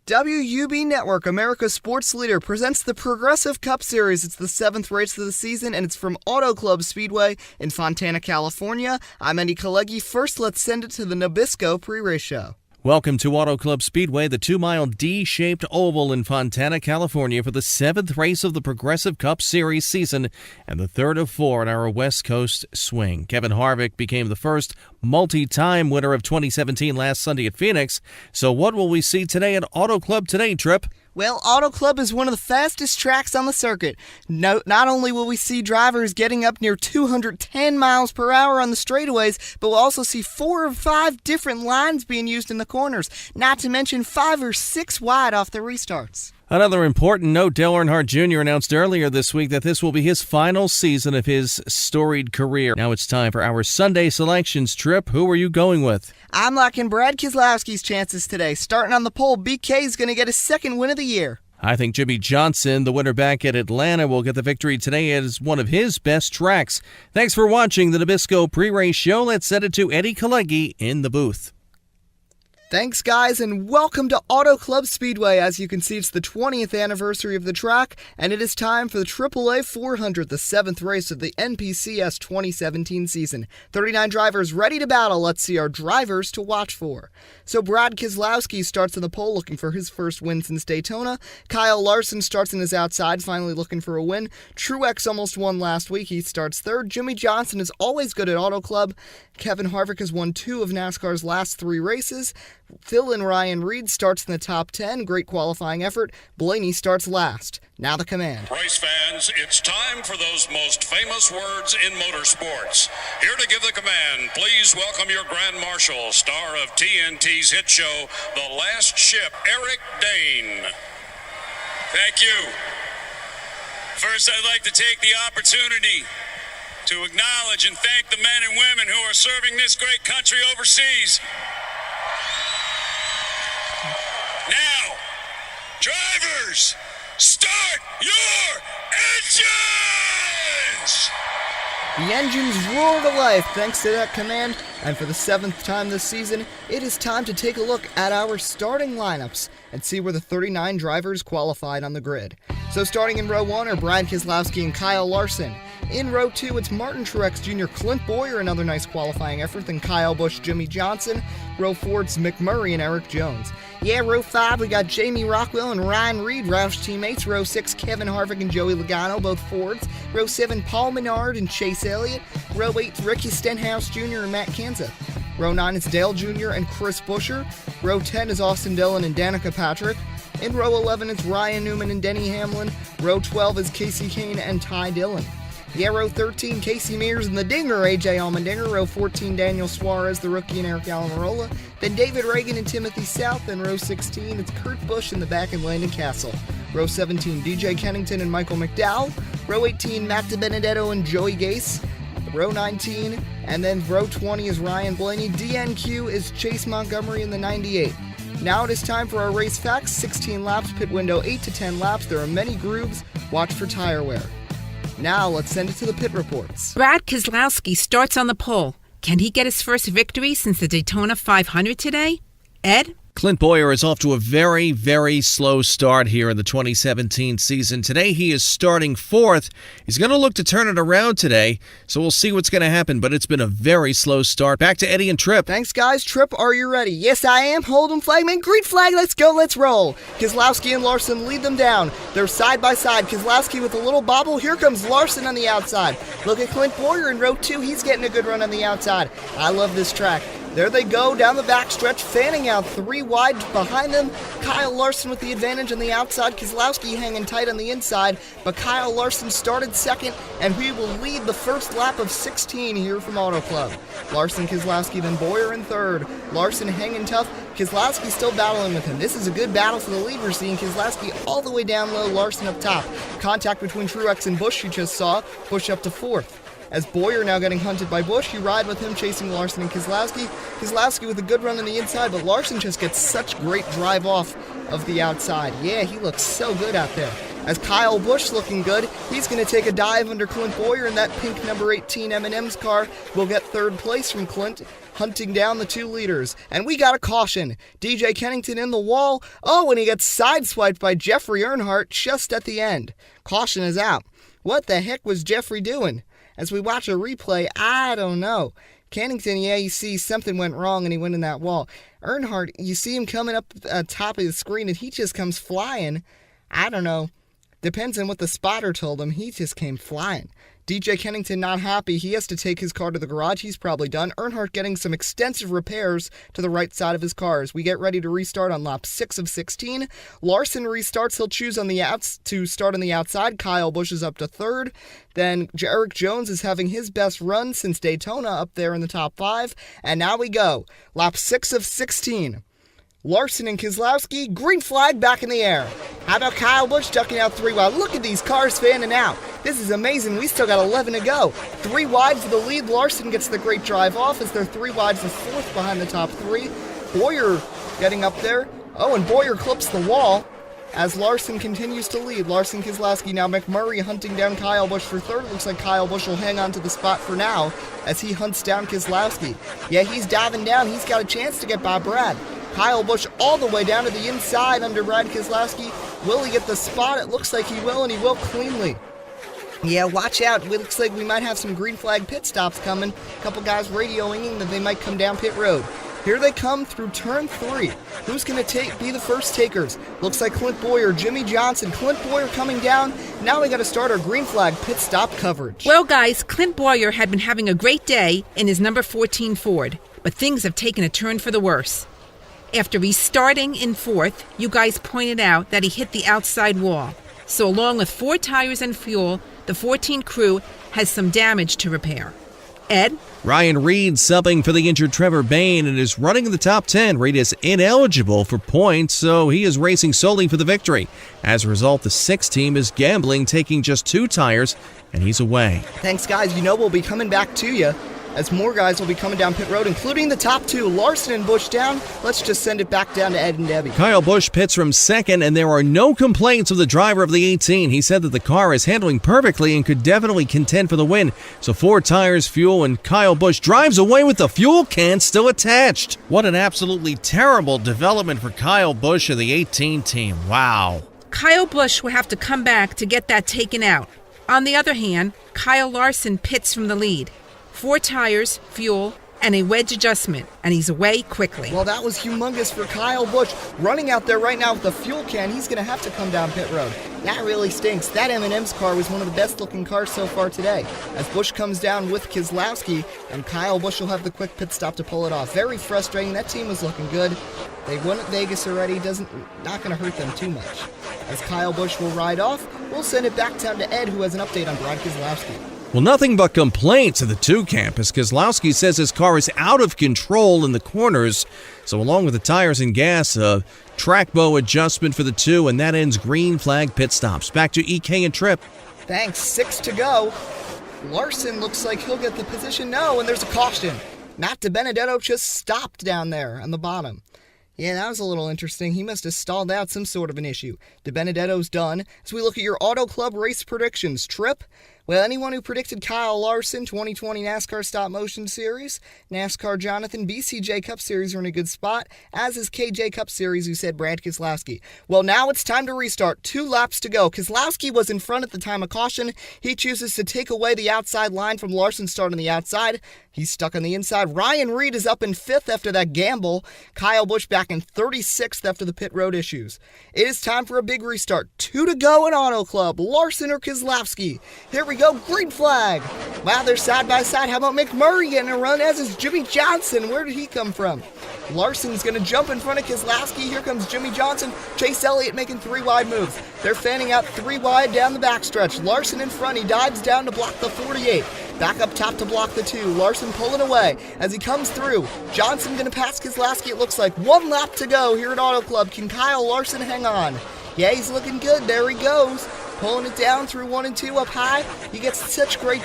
WUB Network, America's sports leader, presents the Progressive Cup Series. It's the 7th race of the season, and it's from Auto Club Speedway in Fontana, California. I'm Andy Kalegi. First, let's send it to the Nabisco pre-race show. Welcome to Auto Club Speedway, the 2-mile D-shaped oval in Fontana, California for the 7th race of the Progressive Cup Series season and the 3rd of 4 in our West Coast Swing. Kevin Harvick became the first multi-time winner of 2017 last Sunday at Phoenix. So what will we see today at Auto Club today, Trip? Well, Auto Club is one of the fastest tracks on the circuit. Not only will we see drivers getting up near 210 miles per hour on the straightaways, but we'll also see 4 or 5 different lines being used in the corners, not to mention 5 or 6 wide off the restarts. Another important note, Dale Earnhardt Jr. announced earlier this week that this will be his final season of his storied career. Now it's time for our Sunday selections. Trip, who are you going with? I'm liking Brad Keselowski's chances today. Starting on the pole, BK's going to get his 2nd win of the year. I think Jimmy Johnson, the winner back at Atlanta, will get the victory today as one of his best tracks. Thanks for watching the Nabisco pre-race show. Let's send it to Eddie Kalegi in the booth. Thanks, guys, and welcome to Auto Club Speedway. As you can see, it's the 20th anniversary of the track, and it is time for the AAA 400, the 7th race of the NPCS 2017 season. 39 drivers ready to battle. Let's see our drivers to watch for. So Brad Keselowski starts on the pole looking for his first win since Daytona. Kyle Larson starts in his outside, finally looking for a win. Truex almost won last week. He starts 3rd. Jimmy Johnson is always good at Auto Club. Kevin Harvick has won 2 of NASCAR's last 3 races. Phil and Ryan Reed starts in the top 10. Great qualifying effort. Blaney starts last. Now the command. Race fans, it's time for those most famous words in motorsports. Here to give the command, please welcome your Grand Marshal, star of TNT's hit show, The Last Ship, Eric Dane. Thank you. First, I'd like to take the opportunity to acknowledge and thank the men and women who are serving this great country overseas. Now, drivers, start your engines! The engines roar to life thanks to that command, and for the 7th time this season, it is time to take a look at our starting lineups and see where the 39 drivers qualified on the grid. So starting in row 1 are Brad Keselowski and Kyle Larson. In row 2, it's Martin Truex Jr., Clint Bowyer, another nice qualifying effort, then Kyle Busch, Jimmy Johnson. Row 4, it's McMurray and Eric Jones. Yeah, row 5, we got Jamie Rockwell and Ryan Reed, Roush teammates. Row 6, Kevin Harvick and Joey Logano, both Fords. Row 7, Paul Menard and Chase Elliott. Row 8, Ricky Stenhouse Jr. and Matt Kenseth. Row 9 is Dale Jr. and Chris Buescher. Row 10 is Austin Dillon and Danica Patrick. In row 11, it's Ryan Newman and Denny Hamlin. Row 12 is Casey Kane and Ty Dillon. Yeah, row 13, Casey Mears and the Dinger, AJ Allmendinger. Row 14, Daniel Suarez, the rookie, and Eric Almirola. Then David Reagan and Timothy South. And row 16, it's Kurt Busch in the back and Landon Castle. Row 17, DJ Kennington and Michael McDowell. Row 18, Matt DiBenedetto and Joey Gase. Row 19, and then row 20 is Ryan Blaney. DNQ is Chase Montgomery in the 98. Now it is time for our race facts. 16 laps, pit window 8 to 10 laps. There are many grooves. Watch for tire wear. Now let's send it to the pit reports. Brad Keselowski starts on the pole. Can he get his first victory since the Daytona 500 today? Ed? Clint Bowyer is off to a very, very slow start here in the 2017 season. Today he is starting 4th. He's going to look to turn it around today, so we'll see what's going to happen, but it's been a very slow start. Back to Eddie and Trip. Thanks, guys. Trip, are you ready? Yes, I am. Hold 'em, flagman. Green flag. Let's go. Let's roll. Keselowski and Larson lead them down. They're side by side. Keselowski with a little bobble. Here comes Larson on the outside. Look at Clint Bowyer in row 2. He's getting a good run on the outside. I love this track. There they go down the backstretch, fanning out 3 wide behind them. Kyle Larson with the advantage on the outside. Keselowski hanging tight on the inside, but Kyle Larson started 2nd, and he will lead the first lap of 16 here from Auto Club. Larson, Keselowski, then Bowyer in 3rd. Larson hanging tough. Keselowski still battling with him. This is a good battle for the lead. We're seeing Keselowski all the way down low, Larson up top. Contact between Truex and Busch you just saw. Busch up to 4th. As Bowyer now getting hunted by Busch, you ride with him chasing Larson and Keselowski. Keselowski with a good run on the inside, but Larson just gets such great drive off of the outside. Yeah, he looks so good out there. As Kyle Busch looking good, he's going to take a dive under Clint Bowyer, and that pink number 18 M&M's car will get 3rd place from Clint. hunting down the 2 leaders. And we got a caution. DJ Kennington in the wall. Oh, and he gets sideswiped by Jeffrey Earnhardt just at the end. Caution is out. What the heck was Jeffrey doing? As we watch a replay, I don't know. Kennington, yeah, you see something went wrong and he went in that wall. Earnhardt, you see him coming up top of the screen and he just comes flying. I don't know. Depends on what the spotter told him. He just came flying. DJ Kennington not happy. He has to take his car to the garage. He's probably done. Earnhardt getting some extensive repairs to the right side of his car as we get ready to restart on lap 6 of 16. Larson restarts. He'll choose on the outs to start on the outside. Kyle Busch is up to 3rd. Then Eric Jones is having his best run since Daytona up there in the top 5. And now we go. Lap 6 of 16. Larson and Keselowski, green flag back in the air. How about Kyle Busch ducking out 3 wide? Look at these cars fanning out. This is amazing. We still got 11 to go. 3 wide for the lead. Larson gets the great drive off as they're 3 wide for 4th behind the top 3. Boyer getting up there. Oh, and Boyer clips the wall as Larson continues to lead. Larson, Keselowski, now McMurray hunting down Kyle Busch for 3rd. Looks like Kyle Busch will hang on to the spot for now as he hunts down Keselowski. Yeah, he's diving down. He's got a chance to get by Brad. Kyle Busch all the way down to the inside under Brad Keselowski. Will he get the spot? It looks like he will, and he will cleanly. Yeah, watch out. It looks like we might have some green flag pit stops coming. A couple guys radioing that they might come down pit road. Here they come through turn 3. Who's going to be the first takers? Looks like Clint Boyer, Jimmy Johnson. Clint Boyer coming down. Now we got to start our green flag pit stop coverage. Well, guys, Clint Boyer had been having a great day in his number 14 Ford, but things have taken a turn for the worse. After restarting in 4th, you guys pointed out that he hit the outside wall. So along with 4 tires and fuel, the 14 crew has some damage to repair. Ed? Ryan Reed subbing for the injured Trevor Bayne and is running in the top 10. Reed is ineligible for points, so he is racing solely for the victory. As a result, the 6 team is gambling, taking just 2 tires, and he's away. Thanks, guys. You know we'll be coming back to you as more guys will be coming down pit road, including the top 2, Larson and Busch down. Let's just send it back down to Ed and Debbie. Kyle Busch pits from 2nd, and there are no complaints of the driver of the 18. He said that the car is handling perfectly and could definitely contend for the win. So 4 tires, fuel, and Kyle Busch drives away with the fuel can still attached. What an absolutely terrible development for Kyle Busch and the 18 team. Wow. Kyle Busch will have to come back to get that taken out. On the other hand, Kyle Larson pits from the lead. 4 tires, fuel, and a wedge adjustment, and he's away quickly. Well, that was humongous for Kyle Busch. Running out there right now with the fuel can, he's going to have to come down pit road. That really stinks. That M&M's car was one of the best-looking cars so far today. As Busch comes down with Keselowski, and Kyle Busch will have the quick pit stop to pull it off. Very frustrating. That team was looking good. They won at Vegas already. Not going to hurt them too much. As Kyle Busch will ride off, we'll send it back down to Ed, who has an update on Brad Keselowski. Well, nothing but complaints in the 2 camp as Keselowski says his car is out of control in the corners. So along with the tires and gas, a track bow adjustment for the 2, and that ends green flag pit stops. Back to EK and Tripp. Thanks. 6 to go. Larson looks like he'll get the position. No, and there's a caution. Matt DiBenedetto just stopped down there on the bottom. Yeah, that was a little interesting. He must have stalled out some sort of an issue. DiBenedetto's done. As we look at your Auto Club race predictions, Tripp, well, anyone who predicted Kyle Larson, 2020 NASCAR Stop Motion Series, NASCAR Jonathan, BCJ Cup Series are in a good spot, as is KJ Cup Series, who said Brad Keselowski. Well, now it's time to restart. 2 laps to go. Keselowski was in front at the time of caution. He chooses to take away the outside line from Larson starting the outside. He's stuck on the inside. Ryan Reed is up in 5th after that gamble. Kyle Busch back in 36th after the pit road issues. It is time for a big restart. 2 to go in Auto Club. Larson or Keselowski. Here we go. Green flag. Wow, they're side by side. How about McMurray getting a run, as is Jimmy Johnson? Where did he come from? Larson's going to jump in front of Keselowski. Here comes Jimmy Johnson. Chase Elliott making 3 wide moves. They're fanning out 3 wide down the backstretch. Larson in front. He dives down to block the 48. Back up top to block the 2. Larson pulling away as he comes through. Johnson going to pass Keselowski. It looks like 1 lap to go here at Auto Club. Can Kyle Larson hang on? Yeah, he's looking good. There he goes. Pulling it down through 1 and 2 up high. He gets such great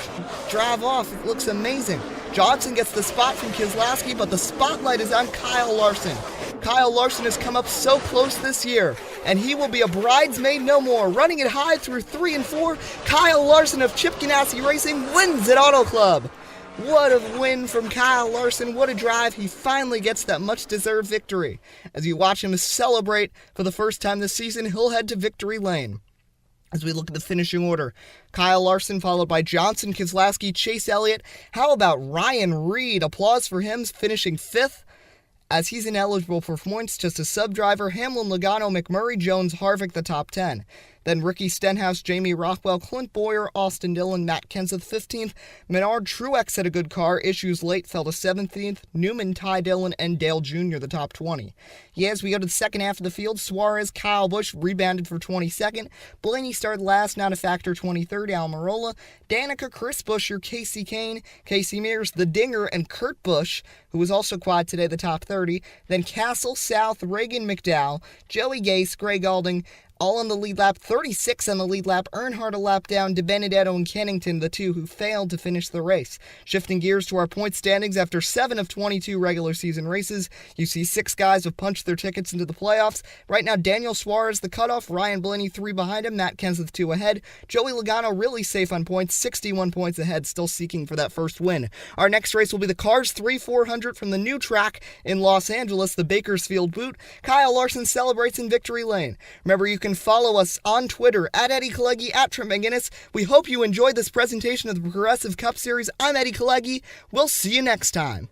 drive off. It looks amazing. Johnson gets the spot from Keselowski, but the spotlight is on Kyle Larson. Kyle Larson has come up so close this year, and he will be a bridesmaid no more. Running it high through 3 and 4, Kyle Larson of Chip Ganassi Racing wins at Auto Club. What a win from Kyle Larson. What a drive. He finally gets that much-deserved victory. As you watch him celebrate for the first time this season, he'll head to victory lane. As we look at the finishing order, Kyle Larson followed by Johnson, Keselowski, Chase Elliott. How about Ryan Reed? Applause for him finishing 5th. As he's ineligible for points, just a sub-driver, Hamlin, Logano, McMurray, Jones, Harvick, the top 10. Then Ricky Stenhouse, Jamie Rockwell, Clint Boyer, Austin Dillon, Matt Kenseth, 15th. Menard, Truex had a good car. Issues late, fell to 17th. Newman, Ty Dillon, and Dale Jr., the top 20. As we go to the second half of the field, Suarez, Kyle Busch rebounded for 22nd. Blaney started last, not a factor, 23rd. Almirola, Danica, Chris Buescher, Casey Kane, Casey Mears, The Dinger, and Kurt Busch, who was also quad today, the top 30. Then Castle, South, Reagan McDowell, Joey Gase, Greg Alding, all on the lead lap, 36 on the lead lap, Earnhardt a lap down, DiBenedetto and Kennington, the two who failed to finish the race. Shifting gears to our point standings, after 7 of 22 regular season races, you see 6 guys have punched their tickets into the playoffs. Right now, Daniel Suarez, the cutoff, Ryan Blaney 3 behind him, Matt Kenseth 2 ahead, Joey Logano really safe on points, 61 points ahead, still seeking for that first win. Our next race will be the Cars 3 400 from the new track in Los Angeles, the Bakersfield Boot. Kyle Larson celebrates in victory lane. Remember, you can follow us on Twitter at Eddie Kalegi, at Trent McGinnis. We hope you enjoyed this presentation of the Progressive Cup Series. I'm Eddie Kalegi. We'll see you next time.